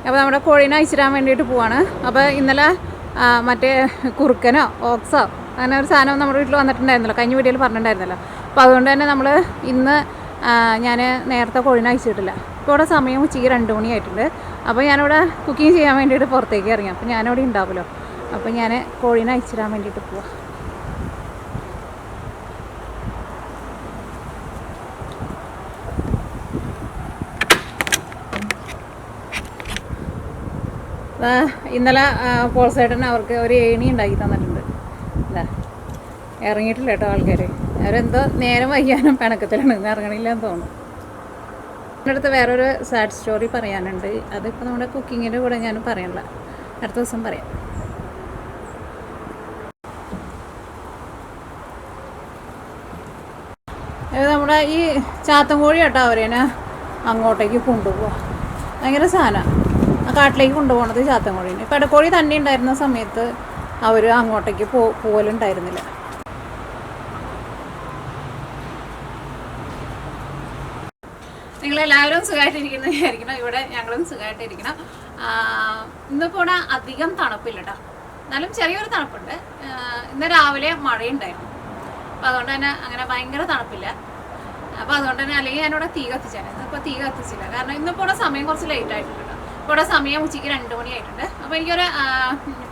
അപ്പോൾ നമ്മുടെ കോഴീനെ അയച്ചിടാൻ വേണ്ടിയിട്ട് പോവാണ്. അപ്പോൾ ഇന്നലെ മറ്റേ കുറുക്കനോ ഓക്സോ അങ്ങനെ ഒരു സാധനം നമ്മുടെ വീട്ടിൽ വന്നിട്ടുണ്ടായിരുന്നല്ലോ, കഴിഞ്ഞ വീഡിയോയിൽ പറഞ്ഞിട്ടുണ്ടായിരുന്നല്ലോ. അപ്പോൾ അതുകൊണ്ട് തന്നെ നമ്മൾ ഇന്ന് ഞാൻ നേരത്തെ കോഴീനെ അയച്ചിട്ടില്ല. ഇപ്പോൾ ഇവിടെ സമയം ഉച്ചയ്ക്ക് 2 മണിയായിട്ടുണ്ട്. അപ്പോൾ ഞാനിവിടെ കുക്കിംഗ് ചെയ്യാൻ വേണ്ടിയിട്ട് പുറത്തേക്ക് ഇറങ്ങി. അപ്പോൾ ഞാനിവിടെ ഉണ്ടാവുമല്ലോ, അപ്പോൾ ഞാൻ കോഴീനെ അയച്ചിടാൻ വേണ്ടിയിട്ട് പോവാം. ഇന്നലെ പോൾസേട്ടൻ അവർക്ക് ഒരു ഏണി ഉണ്ടാക്കി തന്നിട്ടുണ്ട്. അല്ലേ, ഇറങ്ങിയിട്ടില്ല കേട്ടോ ആൾക്കാർ. അവരെന്തോ നേരം വയ്യാനും പിണക്കത്തിലാണ്, ഇന്ന് ഇറങ്ങണില്ല എന്ന് തോന്നുന്നു. എൻ്റെ അടുത്ത് വേറൊരു സാഡ് സ്റ്റോറി പറയാനുണ്ട്. അതിപ്പോൾ നമ്മുടെ കുക്കിങ്ങിൻ്റെ കൂടെ ഞാൻ പറയണില്ല, അടുത്ത ദിവസം പറയാം. നമ്മുടെ ഈ ചാത്തൻ കോഴി കേട്ടോ അവരേനെ അങ്ങോട്ടേക്ക് കൊണ്ടുപോവാം. ഭയങ്കര സാധനമാണ് ആ കാട്ടിലേക്ക് കൊണ്ടുപോകണത് ചാത്തൻ കോഴീനെ. പെടക്കോഴി തന്നെ ഉണ്ടായിരുന്ന സമയത്ത് അവർ അങ്ങോട്ടേക്ക് പോകലുണ്ടായിരുന്നില്ല. നിങ്ങളെല്ലാവരും സുഖമായിട്ടിരിക്കുന്നു വിചാരിക്കണം. ഇവിടെ ഞങ്ങളും സുഖമായിട്ടിരിക്കണം. ഇന്നിപ്പോൾ ഇവിടെ അധികം തണുപ്പില്ല കേട്ടോ, എന്നാലും ചെറിയൊരു തണുപ്പുണ്ട്. ഇന്ന് രാവിലെ മഴയുണ്ടായിരുന്നു. അപ്പോൾ അതുകൊണ്ട് തന്നെ അങ്ങനെ ഭയങ്കര തണുപ്പില്ല. അപ്പോൾ അതുകൊണ്ട് തന്നെ അല്ലെങ്കിൽ ഞാനിവിടെ തീ കത്തിച്ചായിരുന്നു. ഇപ്പോൾ തീ കത്തിച്ചില്ല, കാരണം ഇന്നിപ്പോൾ ഇവിടെ സമയം കുറച്ച് ലേറ്റ് ആയിട്ടുണ്ട് കേട്ടോ. ഇപ്പോൾ ഇവിടെ സമയം ഉച്ചയ്ക്ക് 2 മണിയായിട്ടുണ്ട്. അപ്പോൾ എനിക്കൊരു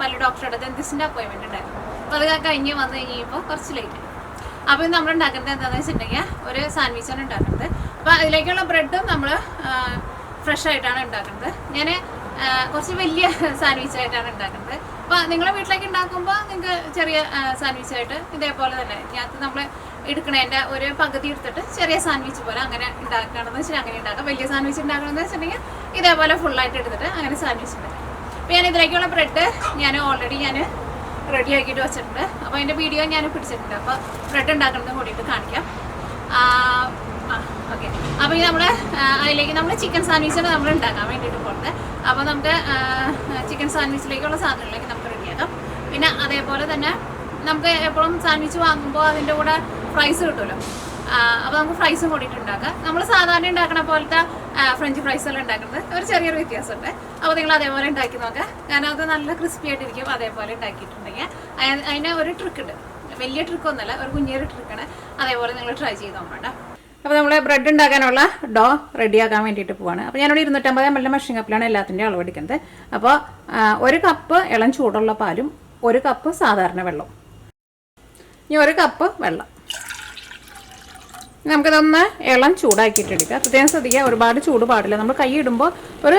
പല്ല് ഡോക്ടറുടെ ഡെന്റിസ്റ്റിൻ്റെ അപ്പോയിൻമെൻറ്റ് ഉണ്ടായിരുന്നു. അപ്പോൾ അത് കഴിഞ്ഞ് വന്നു കഴിഞ്ഞപ്പോൾ കുറച്ച് ലേറ്റ് ആയി. അപ്പോൾ ഇത് നമ്മൾ ഉണ്ടാക്കുന്നത് എന്താണെന്ന് വെച്ചിട്ടുണ്ടെങ്കിൽ ഒരു സാൻഡ്വിച്ചാണ് ഉണ്ടാക്കുന്നത്. അപ്പോൾ അതിലേക്കുള്ള ബ്രെഡും നമ്മൾ ഫ്രഷ് ആയിട്ടാണ് ഉണ്ടാക്കുന്നത്. ഞാൻ കുറച്ച് വലിയ സാൻഡ്വിച്ചായിട്ടാണ് ഉണ്ടാക്കുന്നത്. അപ്പോൾ നിങ്ങളെ വീട്ടിലേക്ക് ഉണ്ടാക്കുമ്പോൾ നിങ്ങൾക്ക് ചെറിയ സാൻഡ്വിച്ചായിട്ട് ഇതേപോലെ തന്നെ ഇതിനകത്ത് നമ്മൾ എടുക്കണതിൻ്റെ ഒരു പകുതി എടുത്തിട്ട് ചെറിയ സാൻഡ്വിച്ച് പോലെ അങ്ങനെ ഉണ്ടാക്കുകയാണെന്ന് വെച്ചാൽ അങ്ങനെ ഉണ്ടാക്കാം. വലിയ സാൻഡ്വിച്ച് ഉണ്ടാക്കണമെന്ന് വെച്ചിട്ടുണ്ടെങ്കിൽ ഇതേപോലെ ഫുള്ളായിട്ട് എടുത്തിട്ട് അങ്ങനെ സാൻഡ്വിച്ച് ഉണ്ടാക്കാം. അപ്പോൾ ഞാൻ ഇതിലേക്കുള്ള ബ്രെഡ് ഞാൻ ഓൾറെഡി റെഡി ആക്കിയിട്ട് വെച്ചിട്ടുണ്ട്. അപ്പോൾ അതിൻ്റെ വീഡിയോ ഞാൻ പിടിച്ചിട്ടുണ്ട്. അപ്പോൾ ബ്രെഡ് ഉണ്ടാക്കുന്നത് കൂടിയിട്ട് കാണിക്കാം. ഓക്കെ, അപ്പോൾ ഈ നമ്മൾ അതിലേക്ക് നമ്മൾ ചിക്കൻ സാൻഡ്വിച്ചാണ് നമ്മൾ ഉണ്ടാക്കാൻ വേണ്ടിയിട്ട് പോകുന്നത്. അപ്പോൾ നമുക്ക് ചിക്കൻ സാൻഡ്വിച്ചിലേക്കുള്ള സാധനങ്ങളിലേക്ക് നമുക്ക് റെഡിയാക്കാം. പിന്നെ അതേപോലെ തന്നെ നമുക്ക് എപ്പോഴും സാൻഡ്വിച്ച് വാങ്ങുമ്പോൾ അതിൻ്റെ കൂടെ ഫ്രൈസ് കിട്ടുമല്ലോ. അപ്പോൾ നമുക്ക് ഫ്രൈസും കൂടിയിട്ട് ഉണ്ടാക്കാം. നമ്മൾ സാധാരണ ഉണ്ടാക്കുന്ന പോലത്തെ ഫ്രഞ്ച് ഫ്രൈസ് എല്ലാം ഉണ്ടാക്കുന്നത് ഒരു ചെറിയൊരു വ്യത്യാസമുണ്ട്. അപ്പോൾ നിങ്ങൾ അതേപോലെ ഉണ്ടാക്കി നോക്കുക, കാരണം അത് നല്ല ക്രിസ്പി ആയിട്ടിരിക്കും. അതേപോലെ ഉണ്ടാക്കിയിട്ടുണ്ടെങ്കിൽ അതിന് ഒരു ട്രിക്ക് ഉണ്ട്, വലിയ ട്രിക്കൊന്നുമല്ല, ഒരു കുഞ്ഞൊരു ട്രിക്കാണ്. അതേപോലെ നിങ്ങൾ ട്രൈ ചെയ്ത് നോക്കണ്ട. അപ്പോൾ നമ്മൾ ബ്രെഡ് ഉണ്ടാക്കാനുള്ള ഡോ റെഡിയാക്കാൻ വേണ്ടിയിട്ട് പോവാണ്. അപ്പോൾ ഞാനിവിടെ 250 ml മെഷീൻ കപ്പിലാണ് എല്ലാത്തിൻ്റെ അളവ് എടുക്കുന്നത്. അപ്പോൾ 1 കപ്പ് ഇളം ചൂടുള്ള പാലും 1 കപ്പ് സാധാരണ വെള്ളവും, ഇനി 1 കപ്പ് വെള്ളം. നമുക്കിതൊന്ന് ഇളം ചൂടാക്കിയിട്ടെടുക്കുക. പ്രത്യേകം ശ്രദ്ധിക്കുക, ഒരുപാട് ചൂട് പാടില്ല. നമ്മൾ കൈ ഇടുമ്പോൾ ഒരു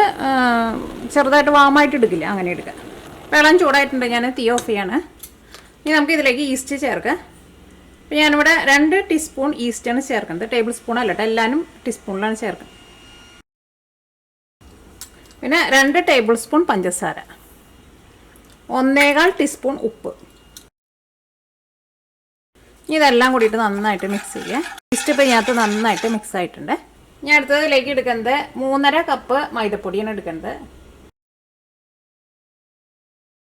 ചെറുതായിട്ട് വാമായിട്ട് എടുക്കില്ല, അങ്ങനെ എടുക്കുക. വെള്ളം ചൂടായിട്ടുണ്ട്, ഞാൻ തീ ഓഫ് ചെയ്യാണ്. ഇനി നമുക്ക് ഇതിലേക്ക് ഈസ്റ്റ് ചേർക്കുക. അപ്പോൾ ഞാനിവിടെ 2 ടീസ്പൂൺ ഈസ്റ്റാണ് ചേർക്കുന്നത്, ടേബിൾ സ്പൂൺ അല്ല കേട്ടോ, എല്ലാവരും ടീസ്പൂണിലാണ് ചേർക്കുന്നത്. പിന്നെ 2 ടേബിൾ സ്പൂൺ പഞ്ചസാര, 1.25 ടീസ്പൂൺ ഉപ്പ്. ഇതെല്ലാം കൂടിയിട്ട് നന്നായിട്ട് മിക്സ് ചെയ്യുക. ഈസ്റ്റ് ഇപ്പോൾ ഇതിനകത്ത് നന്നായിട്ട് മിക്സ് ആയിട്ടുണ്ട്. ഞാൻ അടുത്തതിലേക്ക് എടുക്കുന്നത് 3.5 കപ്പ് മൈദപ്പൊടിയാണ് എടുക്കുന്നത്.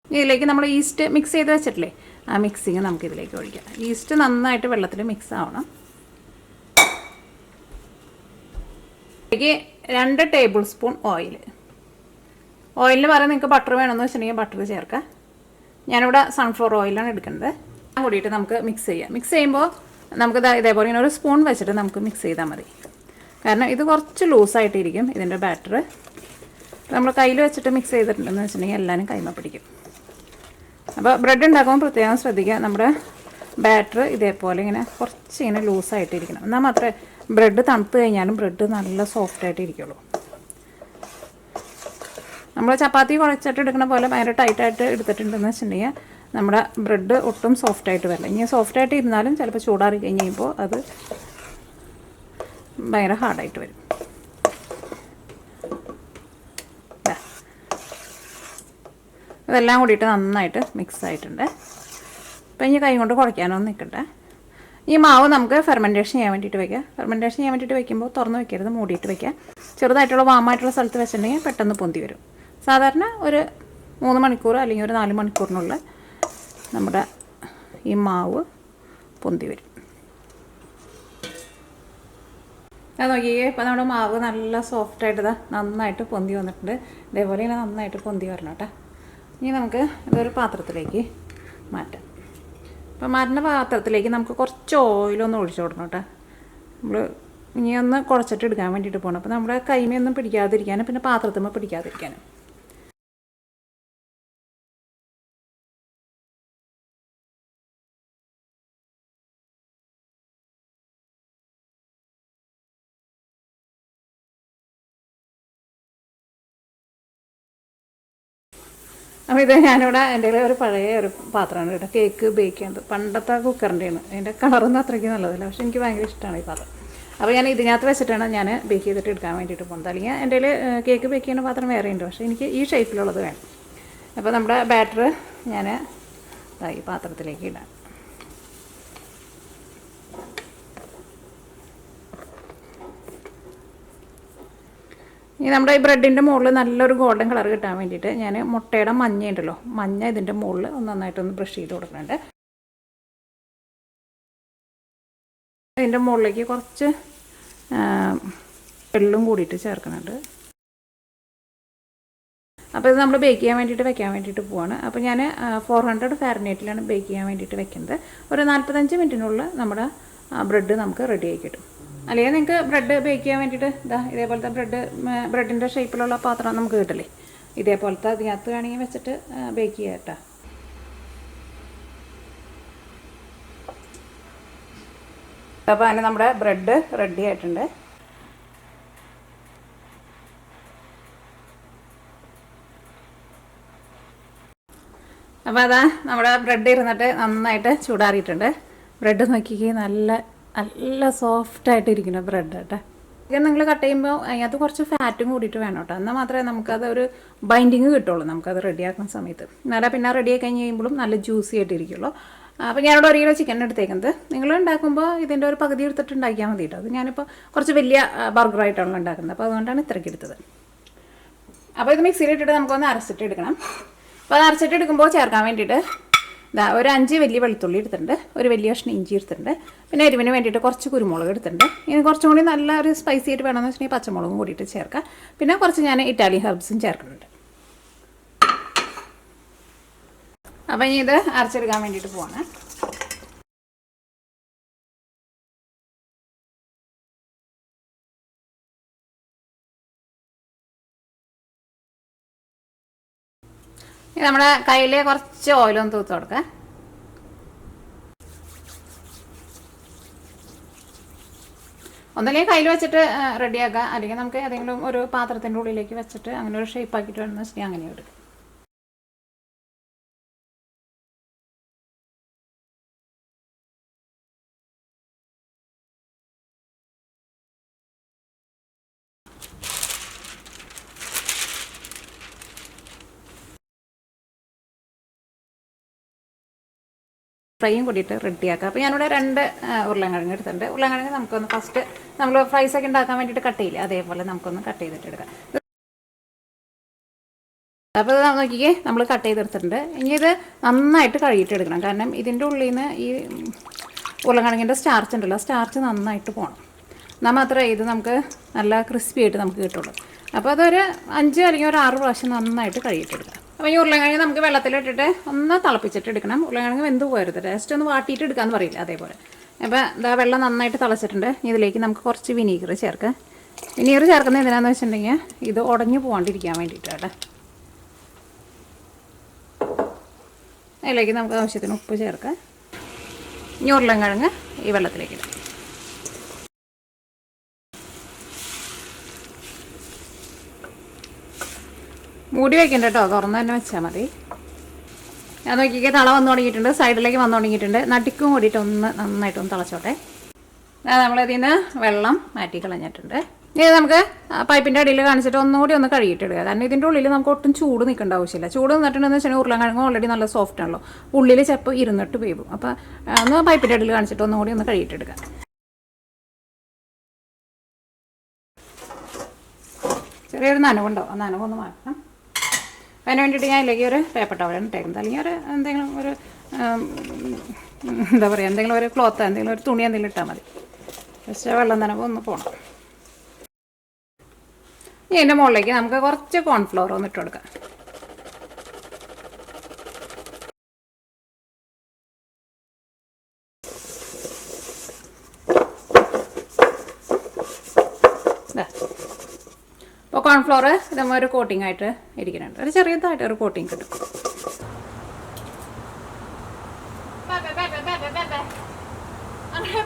ഇതിലേക്ക് നമ്മൾ ഈസ്റ്റ് മിക്സ് ചെയ്ത് വെച്ചിട്ടില്ലേ, ആ മിക്സിങ് നമുക്ക് ഇതിലേക്ക് ഒഴിക്കാം. ഈസ്റ്റ് നന്നായിട്ട് വെള്ളത്തിൽ മിക്സ് ആവണം. ഇതിലേക്ക് 2 ടേബിൾ സ്പൂൺ ഓയിൽ. ഓയിലിന് പകരം നിങ്ങൾക്ക് ബട്ടർ വേണമെന്ന് വെച്ചിട്ടുണ്ടെങ്കിൽ ബട്ടർ ചേർക്കാം. ഞാനിവിടെ സൺഫ്ലവർ ഓയിലാണ് എടുക്കുന്നത്. കൂടിയിട്ട് നമുക്ക് മിക്സ് ചെയ്യാം. മിക്സ് ചെയ്യുമ്പോൾ നമുക്ക് ഇതേപോലെ ഇങ്ങനെ ഒരു സ്പൂൺ വെച്ചിട്ട് നമുക്ക് മിക്സ് ചെയ്താൽ മതി, കാരണം ഇത് കുറച്ച് ലൂസായിട്ടിരിക്കും ഇതിൻ്റെ ബാറ്റർ. നമ്മൾ കയ്യിൽ വെച്ചിട്ട് മിക്സ് ചെയ്തിട്ടുണ്ടെന്ന് വെച്ചിട്ടുണ്ടെങ്കിൽ എല്ലാവരും കൈമ പിടിക്കും. അപ്പോൾ ബ്രെഡ് ഉണ്ടാക്കുമ്പോൾ പ്രത്യേകം ശ്രദ്ധിക്കുക, നമ്മുടെ ബാറ്റർ ഇതേപോലെ ഇങ്ങനെ കുറച്ച് ഇങ്ങനെ ലൂസായിട്ടിരിക്കണം. എന്നാൽ മാത്രമേ ബ്രെഡ് തണുത്ത് കഴിഞ്ഞാലും ബ്രെഡ് നല്ല സോഫ്റ്റായിട്ട് ഇരിക്കുള്ളൂ. നമ്മൾ ചപ്പാത്തി കുഴച്ചിട്ട് എടുക്കുന്ന പോലെ ഭയങ്കര ടൈറ്റായിട്ട് എടുത്തിട്ടുണ്ടെന്ന് വെച്ചിട്ടുണ്ടെങ്കിൽ നമ്മുടെ ബ്രെഡ് ഒട്ടും സോഫ്റ്റായിട്ട് വരില്ല. ഇനി സോഫ്റ്റായിട്ട് ഇരുന്നാലും ചിലപ്പോൾ ചൂടാറി കഴിഞ്ഞ് കഴിയുമ്പോൾ അത് ഭയങ്കര ഹാർഡായിട്ട് വരും. ഇതെല്ലാം കൂടിയിട്ട് നന്നായിട്ട് മിക്സ് ആയിട്ടുണ്ട്. അപ്പോൾ ഇനി കൈ കൊണ്ട് കുഴയ്ക്കാനൊന്നും നിൽക്കട്ടെ. ഈ മാവ് നമുക്ക് ഫെർമെൻറ്റേഷൻ ചെയ്യാൻ വേണ്ടിയിട്ട് വയ്ക്കുക. ഫെർമെൻറ്റേഷൻ ചെയ്യാൻ വേണ്ടിയിട്ട് വയ്ക്കുമ്പോൾ തുറന്ന് വയ്ക്കരുത്, മൂടിയിട്ട് വയ്ക്കുക. ചെറുതായിട്ടുള്ള വാമായിട്ടുള്ള സ്ഥലത്ത് വെച്ചിട്ടുണ്ടെങ്കിൽ പെട്ടെന്ന് പൊന്തി വരും. സാധാരണ ഒരു 3 മണിക്കൂർ അല്ലെങ്കിൽ ഒരു 4 മണിക്കൂറിനുള്ളിൽ നമ്മുടെ ഈ മാവ് പൊന്തി വരും. അത് നോക്കിയേ, ഇപ്പോൾ നമ്മുടെ മാവ് നല്ല സോഫ്റ്റായിട്ട് നന്നായിട്ട് പൊന്തി വന്നിട്ടുണ്ട്. ഇതേപോലെ ഇങ്ങനെ നന്നായിട്ട് പൊന്തി വരണം കേട്ടോ. ഇനി നമുക്ക് ഇതൊരു പാത്രത്തിലേക്ക് മാറ്റാം. അപ്പോൾ മാറ്റുന്ന പാത്രത്തിലേക്ക് നമുക്ക് കുറച്ച് ഓയിലൊന്ന് ഒഴിച്ചു കൊടുക്കണം കേട്ടോ. നമ്മൾ ഇനി ഒന്ന് കുഴച്ചിട്ട് എടുക്കാൻ വേണ്ടിയിട്ട് പോകണം. അപ്പോൾ നമ്മുടെ കൈമയൊന്നും പിടിക്കാതിരിക്കാനും പിന്നെ പാത്രത്തുമ്പോൾ പിടിക്കാതിരിക്കാനും. അപ്പോൾ ഇത് ഞാനിവിടെ എൻ്റെ ഒരു പഴയ ഒരു പാത്രമാണ് കേട്ടോ, കേക്ക് ബേക്ക് ചെയ്യുന്നത്. പണ്ടത്തെ കുക്കറിൻ്റെയാണ്. അതിൻ്റെ കളറൊന്നും അത്രയ്ക്ക് നല്ലതല്ല, പക്ഷേ എനിക്ക് ഭയങ്കര ഇഷ്ടമാണ് ഈ പാത്രം. അപ്പോൾ ഞാൻ ഇതിനകത്ത് വെച്ചിട്ടാണ് ഞാൻ ബേക്ക് ചെയ്തിട്ട് എടുക്കാൻ വേണ്ടിയിട്ട് പോകുന്നത്. അല്ലെങ്കിൽ എൻ്റെ കേക്ക് ബേക്ക് ചെയ്യുന്ന പാത്രം വേറെ ഉണ്ട്, പക്ഷേ എനിക്ക് ഈ ഷേപ്പിലുള്ളത് വേണം. അപ്പോൾ നമ്മുടെ ബാറ്റർ ഞാൻ ഈ പാത്രത്തിലേക്ക് ഇടാം. ഇനി നമ്മുടെ ഈ ബ്രെഡിൻ്റെ മുകളിൽ നല്ലൊരു ഗോൾഡൻ കളർ കിട്ടാൻ വേണ്ടിയിട്ട് ഞാൻ മുട്ടയുടെ മഞ്ഞ ഉണ്ടല്ലോ, മഞ്ഞ ഇതിൻ്റെ മുകളിൽ നന്നായിട്ടൊന്ന് ബ്രഷ് ചെയ്ത് കൊടുക്കുന്നുണ്ട്. ഇതിൻ്റെ മുകളിലേക്ക് കുറച്ച് വെള്ളം കൂടിയിട്ട് ചേർക്കുന്നുണ്ട്. അപ്പോൾ ഇത് നമ്മൾ ബേക്ക് ചെയ്യാൻ വേണ്ടിയിട്ട് വെക്കാൻ വേണ്ടിയിട്ട് പോവാണ്. അപ്പോൾ ഞാൻ 400 ഫാരനൈറ്റിലാണ് ബേക്ക് ചെയ്യാൻ വേണ്ടിയിട്ട് വെക്കുന്നത്. ഒരു 45 മിനിറ്റിനുള്ളിൽ നമ്മുടെ ബ്രെഡ് നമുക്ക് റെഡി ആയി കിട്ടും. അല്ലെങ്കിൽ നിങ്ങൾക്ക് ബ്രെഡ് ബേക്ക് ചെയ്യാൻ വേണ്ടിയിട്ട് ഇതേപോലത്തെ ബ്രെഡിൻ്റെ ഷേപ്പിലുള്ള പാത്രം നമുക്ക് കിട്ടില്ലേ, ഇതേപോലത്തെ അതിനകത്ത് വേണമെങ്കിൽ വെച്ചിട്ട് ബേക്ക് ചെയ്യാം കേട്ടോ. അപ്പോൾ അതിന് നമ്മുടെ ബ്രെഡ് റെഡി ആയിട്ടുണ്ട്. അപ്പോൾ അതാ നമ്മുടെ ബ്രെഡ് ഇരുന്നിട്ട് നന്നായിട്ട് ചൂടാറിയിട്ടുണ്ട്. ബ്രെഡ് നോക്കിക്കേ, നല്ല നല്ല സോഫ്റ്റായിട്ടിരിക്കുന്ന ബ്രെഡ് കേട്ടോ. ഇത് നിങ്ങൾ കട്ട് ചെയ്യുമ്പോൾ അതിനകത്ത് കുറച്ച് ഫാറ്റും കൂടിയിട്ട് വേണം കേട്ടോ, എന്നാൽ മാത്രമേ നമുക്കതൊരു ബൈൻഡിങ് കിട്ടുള്ളൂ നമുക്കത് റെഡിയാക്കുന്ന സമയത്ത്. എന്നാലും പിന്നെ റെഡിയായി കഴിഞ്ഞ് കഴിയുമ്പോഴും നല്ല ജ്യൂസി ആയിട്ടിരിക്കുള്ളൂ. അപ്പോൾ ഞാനിവിടെ 1 കിലോ ചിക്കൻ എടുത്തേക്കുന്നത്. നിങ്ങൾ ഉണ്ടാക്കുമ്പോൾ ഇതിൻ്റെ ഒരു പകുതി എടുത്തിട്ട് ഉണ്ടാക്കിയാൽ മതി കേട്ടോ. അത് ഞാനിപ്പോൾ കുറച്ച് വലിയ ബർഗറായിട്ടാണ് ഉണ്ടാക്കുന്നത്, അപ്പോൾ അതുകൊണ്ടാണ് ഇത്രയ്ക്ക് എടുത്തത്. അപ്പോൾ ഇത് മിക്സിയിലിട്ടിട്ട് നമുക്കൊന്ന് അരച്ചിട്ട് എടുക്കണം. അപ്പോൾ അത് അരച്ചിട്ട് എടുക്കുമ്പോൾ ചേർക്കാൻ വേണ്ടിയിട്ട് ഒരു 5 വലിയ വെളുത്തുള്ളി എടുത്തിട്ടുണ്ട്, ഒരു വലിയ കഷ്ണം ഇഞ്ചി എടുത്തിട്ടുണ്ട്, പിന്നെ എരിവിന് വേണ്ടിയിട്ട് കുറച്ച് കുരുമുളക് എടുത്തിട്ടുണ്ട്. ഇനി കുറച്ചും കൂടി നല്ല ഒരു സ്പൈസി ആയിട്ട് വേണമെന്ന് വെച്ചിട്ടുണ്ടെങ്കിൽ പച്ചമുളകും കൂടിയിട്ട് ചേർക്കാം. പിന്നെ കുറച്ച് ഞാൻ ഇറ്റാലിയൻ ഹെർബ്സും ചേർക്കുന്നുണ്ട്. അപ്പം ഇനി ഇത് അരച്ചെടുക്കാൻ വേണ്ടിയിട്ട് പോവാണ്. നമ്മുടെ കയ്യിൽ കുറച്ച് ഓയിലൊന്ന് തൂത്ത് കൊടുക്കാം. ഒന്നല്ലെങ്കിൽ കയ്യിൽ വെച്ചിട്ട് റെഡിയാക്കാം, അല്ലെങ്കിൽ നമുക്ക് ഏതെങ്കിലും ഒരു പാത്രത്തിൻ്റെ ഉള്ളിലേക്ക് വെച്ചിട്ട് അങ്ങനെ ഒരു ഷേപ്പ് ആക്കിയിട്ട് വേണമെന്ന് വെച്ചിട്ടുണ്ടെങ്കിൽ അങ്ങനെ എടുക്കും. ഫ്രൈയും കൂടിയിട്ട് റെഡിയാക്കാം. അപ്പോൾ ഞാനിവിടെ 2 ഉരുളൻകിഴങ്ങ് എടുത്തിട്ടുണ്ട്. ഉരുളൻകിഴങ്ങ് നമുക്കൊന്ന് ഫസ്റ്റ് നമ്മൾ ഫ്രൈസൊക്കെ ഉണ്ടാക്കാൻ വേണ്ടിയിട്ട് കട്ട് ചെയ്യില്ലേ, അതേപോലെ നമുക്കൊന്ന് കട്ട് ചെയ്തിട്ട് എടുക്കാം. അപ്പോൾ ഇത് നോക്കിക്കേ, നമ്മൾ കട്ട് ചെയ്തെടുത്തിട്ടുണ്ട്. ഇനി ഇത് നന്നായിട്ട് കഴുകിയിട്ട് എടുക്കണം, കാരണം ഇതിൻ്റെ ഉള്ളിൽ നിന്ന് ഈ ഉരുളൻകിഴങ്ങിൻ്റെ സ്റ്റാർച്ച് ഉണ്ടല്ലോ, സ്റ്റാർച്ച് നന്നായിട്ട് പോകണം. എന്നാൽ മാത്രമേ ഇത് നമുക്ക് നല്ല ക്രിസ്പി ആയിട്ട് നമുക്ക് കിട്ടുള്ളൂ. അപ്പോൾ അതൊരു 5 അല്ലെങ്കിൽ ഒരു 6 പ്രാവശ്യം നന്നായിട്ട് കഴുകിയിട്ടെടുക്കാം. അപ്പോൾ ഈ ഉരുളൻകിഴങ്ങ് നമുക്ക് വെള്ളത്തിലിട്ടിട്ട് ഒന്ന് തിളപ്പിച്ചിട്ട് എടുക്കണം. ഉരുളൻകിഴങ്ങ് വെന്ത് പോകരുത്, ജസ്റ്റ് ഒന്ന് വാട്ടിയിട്ട് എടുക്കാമെന്ന് പറയില്ല, അതേപോലെ. അപ്പോൾ ഇതാ വെള്ളം നന്നായിട്ട് തിളച്ചിട്ടുണ്ട്. ഇതിലേക്ക് നമുക്ക് കുറച്ച് വിനീഗർ ചേർക്കാം. വിനീഗർ ചേർക്കുന്നത് എന്തിനാണെന്ന് വെച്ചിട്ടുണ്ടെങ്കിൽ ഇത് ഉടഞ്ഞു പോകാണ്ടിരിക്കാൻ വേണ്ടിയിട്ട് കേട്ടോ. അതിലേക്ക് നമുക്ക് ആവശ്യത്തിന് ഉപ്പ് ചേർക്കാം. ഇനി ഉരുളൻകിഴങ്ങ് ഈ വെള്ളത്തിലേക്ക് ഇടാം. മൂടി വയ്ക്കണ്ട കേട്ടോ, തുറന്ന് തന്നെ വെച്ചാൽ മതി. ഞാൻ നോക്കിയൊക്കെ തള വന്നു തുടങ്ങിയിട്ടുണ്ട്, സൈഡിലേക്ക് വന്നു തുടങ്ങിയിട്ടുണ്ട്. നടുക്കും കൂടിയിട്ട് ഒന്ന് നന്നായിട്ടൊന്ന് തിളച്ചോട്ടെ. നമ്മളിതിൽ നിന്ന് വെള്ളം മാറ്റി കളഞ്ഞിട്ടുണ്ട്. ഇത് നമുക്ക് പൈപ്പിൻ്റെ അടിയിൽ കാണിച്ചിട്ട് ഒന്നുകൂടി ഒന്ന് കഴുകിയിട്ടിടുക, കാരണം ഇതിൻ്റെ ഉള്ളിൽ നമുക്ക് ഒട്ടും ചൂട് നിൽക്കേണ്ട ആവശ്യമില്ല. ചൂട് നിന്നിട്ടുണ്ടെന്ന് വെച്ചാൽ ഉരുളൻകിഴങ്ങ് ഓൾറെഡി നല്ല സോഫ്റ്റ് ആണല്ലോ, ഉള്ളിൽ ചിലപ്പോൾ ഇരുന്നിട്ട് വേവും. അപ്പോൾ ഒന്ന് പൈപ്പിൻ്റെ അടിയിൽ കാണിച്ചിട്ട് ഒന്നുകൂടി ഒന്ന് കഴുകിയിട്ടെടുക്കുക. ചെറിയൊരു നനവുണ്ടോ, ആ നനവൊന്ന് മാറ്റണം. അതിന് വേണ്ടിയിട്ട് ഞാൻ ഇതിലേക്ക് ഒരു പേപ്പർ ടവലാണ് ഇട്ടേക്കുന്നത്, അല്ലെങ്കിൽ ഒരു എന്തെങ്കിലും ഒരു എന്താ പറയുക, എന്തെങ്കിലും ഒരു ക്ലോത്ത് എന്തെങ്കിലും ഒരു തുണി എന്തെങ്കിലും ഇട്ടാൽ മതി. ജസ്റ്റ് വെള്ളം നനവ് ഒന്ന് പോകണം. ഇനി അതിൻ്റെ മുകളിലേക്ക് നമുക്ക് കുറച്ച് കോൺഫ്ലവർ ഒന്ന് ഇട്ട് കൊടുക്കാം. അപ്പോൾ കോൺഫ്ലവർ നമ്മൾ ഒരു കോട്ടിംഗ് ആയിട്ട് ഇരിക്കുന്നുണ്ട്. ഒരു ചെറിയതായിട്ട് ഒരു കോട്ടിങ് കിട്ടും.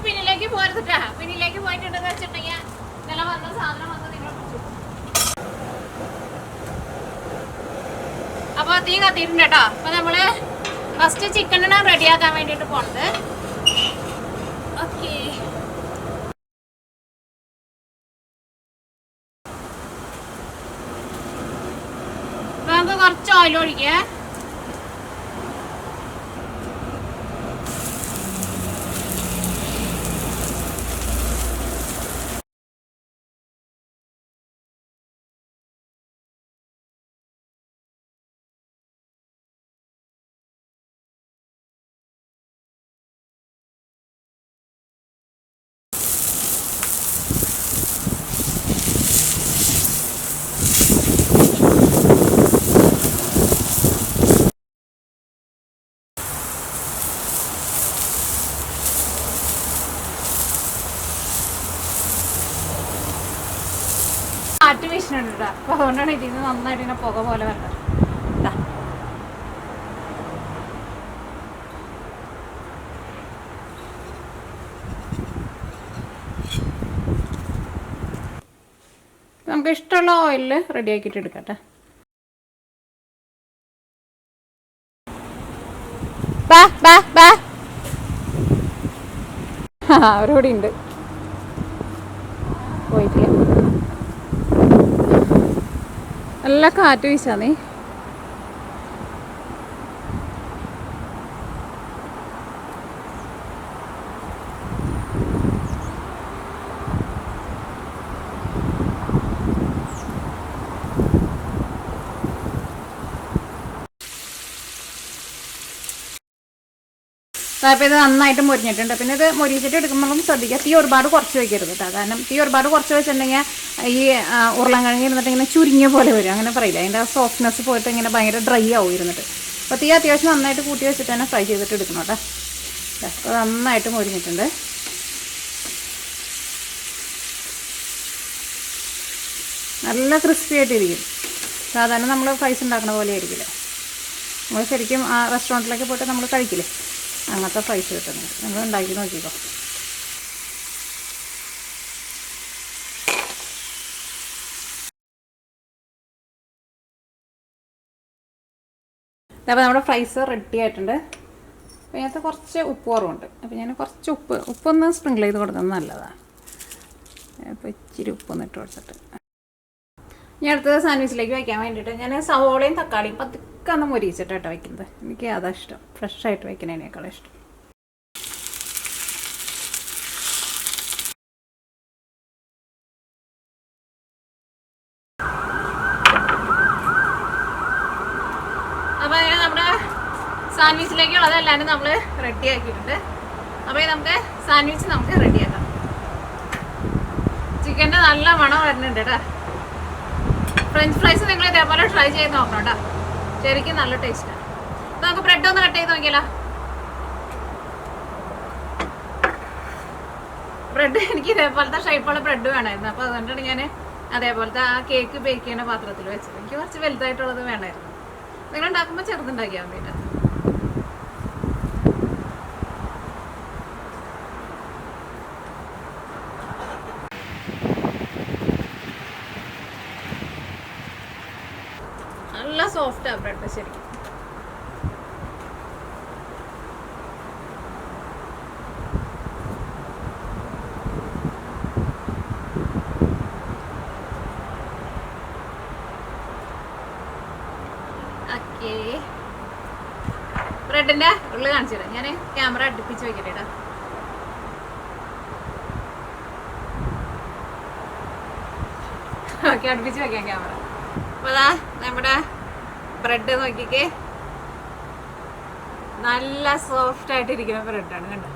പിന്നിലേക്ക് പോരുത്തിട്ടാ. പിന്നിലേക്ക് പോയിട്ടുണ്ടെന്ന് വെച്ചിട്ടുണ്ടെങ്കിൽ ഇന്നലെ വന്ന സാധനം വന്ന് നിങ്ങൾ പിടിച്ചു. അപ്പോൾ തീ കത്തിയിട്ടുണ്ട് കേട്ടോ. അപ്പോൾ നമ്മൾ ഫസ്റ്റ് ചിക്കനാണ് റെഡിയാക്കാൻ വേണ്ടിയിട്ട് പോണത്. ഓക്കെ, നമുക്ക് കുറച്ച് ഓയിൽ ഒഴിക്കുക. കാറ്റ് വീശുന്നുണ്ട് കേട്ടോ. അപ്പോൾ അതുകൊണ്ടാണ് ഇതിൽ നിന്ന് നന്നായിട്ട് ഇങ്ങനെ പുക പോലെ വരുന്നത്. നമുക്ക് ഇഷ്ടമുള്ള ഓയിലിൽ റെഡി ആക്കിയിട്ട് എടുക്കട്ടെ. അവരോടെ ഉണ്ട് പോയിട്ടില്ല. നല്ല കാറ്റ് വീശാന്നേ. അപ്പോൾ ഇത് നന്നായിട്ട് മുരിഞ്ഞിട്ടുണ്ട്. പിന്നെ ഇത് മുരിച്ചിട്ട് എടുക്കുമ്പോഴും ശ്രദ്ധിക്കുക, തീ ഒരുപാട് കുറച്ച് വയ്ക്കരുത് കേട്ടോ. കാരണം തീ ഒരുപാട് കുറച്ച് വെച്ചിട്ടുണ്ടെങ്കിൽ ഈ ഉരുളൻകിഴങ്ങ് ഇരുന്നിട്ട് ഇങ്ങനെ ചുരുങ്ങിയ പോലെ വരും. അങ്ങനെ പറയില്ല, അതിൻ്റെ ആ സോഫ്റ്റ്നെസ് പോയിട്ട് ഇങ്ങനെ ഭയങ്കര ഡ്രൈ ആവും ഇരുന്നിട്ട്. അപ്പോൾ തീ അത്യാവശ്യം നന്നായിട്ട് കൂട്ടി വെച്ചിട്ട് തന്നെ ഫ്രൈ ചെയ്തിട്ട് എടുക്കണം കേട്ടോ. അപ്പോൾ നന്നായിട്ട് മുരിഞ്ഞിട്ടുണ്ട്. നല്ല ക്രിസ്പി ആയിട്ടിരിക്കും. സാധാരണ നമ്മൾ ഫ്രൈസ് ഉണ്ടാക്കുന്ന പോലെ ആയിരിക്കില്ല. നമ്മൾ ശരിക്കും ആ റെസ്റ്റോറൻറ്റിലൊക്കെ പോയിട്ട് നമ്മൾ കഴിക്കില്ലേ, അങ്ങനത്തെ ഫ്രൈസ് കിട്ടുന്നത്. നിങ്ങൾ ഉണ്ടാക്കി നോക്കിക്കോ. അപ്പോൾ നമ്മുടെ ഫ്രൈസ് റെഡി ആയിട്ടുണ്ട്. അപ്പോൾ ഇതിനകത്ത് കുറച്ച് ഉപ്പ് കുറവുണ്ട്. അപ്പോൾ ഞാൻ കുറച്ച് ഉപ്പൊന്ന് സ്പ്രിങ്കിൾ ചെയ്ത് കൊടുക്കുന്നത് നല്ലതാണ്. അപ്പോൾ ഇച്ചിരി ഉപ്പൊന്ന് ഇട്ട് കൊടുത്തിട്ട് ഞാൻ അടുത്തത് സാൻഡ്വിച്ചിലേക്ക് വയ്ക്കാൻ വേണ്ടിയിട്ട് ഞാൻ സവോളയും തക്കാളിയും പതുക്കെ ഒന്ന് മൊരിച്ചിട്ടാണ് വയ്ക്കുന്നത്. എനിക്ക് അതാ ഇഷ്ടം, ഫ്രഷായിട്ട് വയ്ക്കുന്നതിനേക്കാളും ഇഷ്ടം. അപ്പോൾ അങ്ങനെ നമ്മുടെ സാൻഡ്വിച്ചിലേക്കുള്ളതെല്ലാവരും നമ്മൾ റെഡി ആക്കിയിട്ടുണ്ട്. അപ്പോൾ നമുക്ക് സാൻഡ്വിച്ച് നമുക്ക് റെഡിയാക്കാം. ചിക്കൻ്റെ നല്ല മണം വരുന്നുണ്ട് കേട്ടോ. ഫ്രഞ്ച് ഫ്രൈസ് നിങ്ങൾ ഇതേപോലെ ട്രൈ ചെയ്ത് നോക്കണം കേട്ടോ. ശരിക്കും നല്ല ടേസ്റ്റാണ്. അപ്പോൾ നമുക്ക് ബ്രെഡ് ഒന്ന് കട്ട് ചെയ്ത് നോക്കിയാലോ. ബ്രെഡ് എനിക്ക് ഇതേപോലത്തെ ഷേപ്പുള്ള ബ്രെഡ് വേണമായിരുന്നു. അപ്പോൾ അതുകൊണ്ടാണ് ഞാൻ അതേപോലത്തെ ആ കേക്ക് ബേക്ക് ചെയ്യുന്ന പാത്രത്തിൽ വെച്ചത്. എനിക്ക് കുറച്ച് വലുതായിട്ടുള്ളത് വേണമായിരുന്നു. നിങ്ങൾ ഉണ്ടാക്കുമ്പോൾ ചെറുതുണ്ടാക്കിയാൽ മതി കേട്ടോ. നല്ല സോഫ്റ്റാണ് ബ്രെഡ് ശരിക്കും. ഓക്കെ, ബ്രെഡിൻ്റെ ഉള്ളിൽ കാണിച്ചു തരാം. ഞാൻ ക്യാമറ അടുപ്പിച്ച് വയ്ക്കട്ടെ കേട്ടോ. ഓക്കെ, അടുപ്പിച്ച് വയ്ക്കാം ക്യാമറ. അപ്പോൾ അതാ നമ്മുടെ ബ്രെഡ് നോക്കിക്കേ, നല്ല സോഫ്റ്റ് ആയിട്ടിരിക്കുന്ന ബ്രെഡാണ് കണ്ടോ.